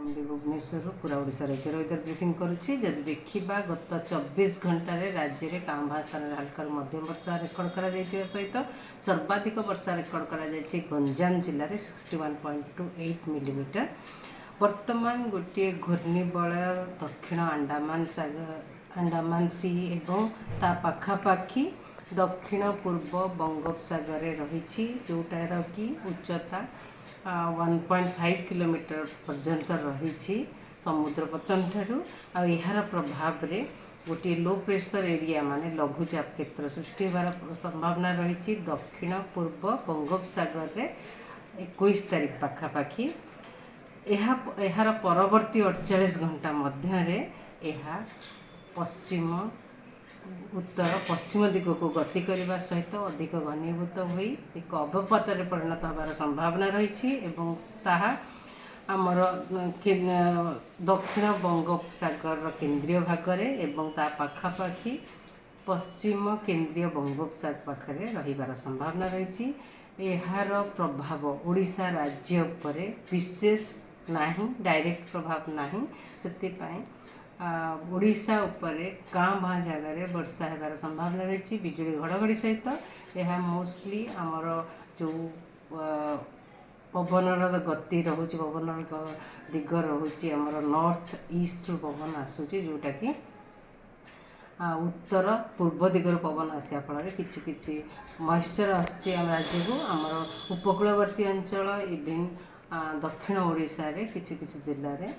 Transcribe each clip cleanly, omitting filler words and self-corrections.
भुवनेश्वर पूरा ओडिशा राज्य weather briefing करुच्ची। जदि देखा गत 24 घंटे राज्य में कांभा स्थान में हल्का मध्यम वर्षा रेकर्ड कर सहित सर्वाधिक वर्षा रेकर्ड कर गंजाम जिले में 61.28 मिलीमीटर। वर्तमान गोटे घूर्णिबलय दक्षिण अंडमान सी एवं ता पाखापाखी दक्षिण पूर्व बंगोपसागर रही जोटार कि उच्चता 1.5 किलोमीटर पर्यंत रही समुद्र पतन ठारू यार प्रभाव रे गोटे लो प्रेशर एरिया माने लघुचाप क्षेत्र सृष्टि होवार संभावना रही दक्षिण पूर्व बंगोपसागर रे 21 तारीख पाखापाखी। यार परवर्ती 48 घंटा मध्य पश्चिम उत्तर पश्चिम दिग को गति करने सहित अधिक घनीभूत हो एक अवपात परिणत होवार संभावना रही आमर दक्षिण बंगोपसागर केन्द्रीय भाग में ता पाखापाखी पश्चिम केन्द्रीय बंगोपसागर पाखे रहीबार संभावना रही। यार प्रभाव ओडिशा राज्य पर विशेष नहीं, डायरेक्ट प्रभाव नहीं, से ओडिशा उपरे गाँ बाँ जगार वर्षा होबार संभावना रही बिजुली घड़घड़ी सहित। यह मोस्टली आमर जो पवन गति रोचे पवन दिग रोचे आमर नॉर्थ ईस्ट पवन आसूची जोटा कि उत्तर पूर्व दिगर पवन आसा फल कि मॉइस्चर आम राज्य को आमर उपकूलवर्ती अंचल इवन दक्षिण ओडिशा रे किछि जिले में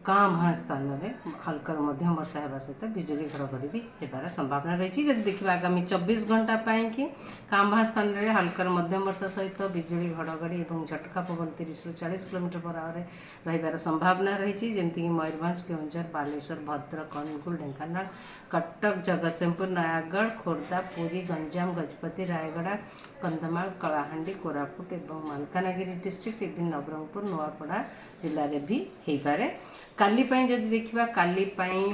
काँ भाँ स्थान में हल्का मध्यम वर्षा होगा सहित बिजुली घड़घड़ी भी होबार संभावना रही। जब देखा आगामी 24 घंटा कि काँ भाँ स्थान में हल्का मध्यम वर्षा सहित बिजुली घड़घड़ी और झटका पवन 30 ରୁ 40 किलोमीटर पर आवर रहीबार संभावना रही जमीक मयूरभंज केन्दुझर बालेश्वर भद्रक अनुगुल ढेंकानाल कटक जगतसिंहपुर नयागढ़ खोर्धा पुरी गंजाम गजपति रायगड़ा कंधमाल कलाहांडी कोरापुट और मालकानगिरी डिस्ट्रिक्ट इवन नवरंगपुर नुआपड़ा जिले में भी हो पारे। काली जदि देखा काली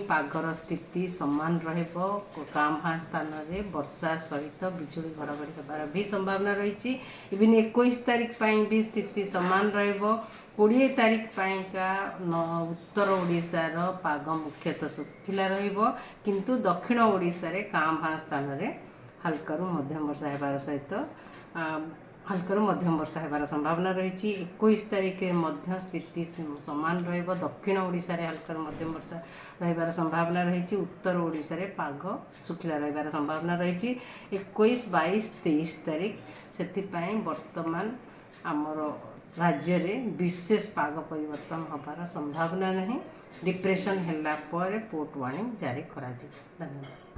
पागर स्थिति सामान काँ भाँ स्थान में वर्षा सहित बिजुली घड़घड़ी होबार भी संभावना रही। इवन 21 तारीख भी स्थिति सामान रहिबो। 20 तारीख का उत्तर ओडिशार पाग मुख्यतः सुखिला रहिबो किंतु दक्षिण ओडिशा रे काँ भाँ स्थान में हल्का मध्यम वर्षा होबार सहित हल्का मध्यम वर्षा होबार संभावना रही। 21 तारीख में स्थिति सामान रहिबो। दक्षिण ओडिशा रे हल्का मध्यम वर्षा रहिबार संभावना रही। उत्तर ओडिशा रे पाग सुखिला रहिबार संभावना रही 21, 22, 23 तारीख से वर्तमान आमर राज्य रे विशेष पाग परिवर्तन होबार संभावना नहीं। डिप्रेशन हैला पर पोर्ट वार्निंग जारी करा। धन्यवाद।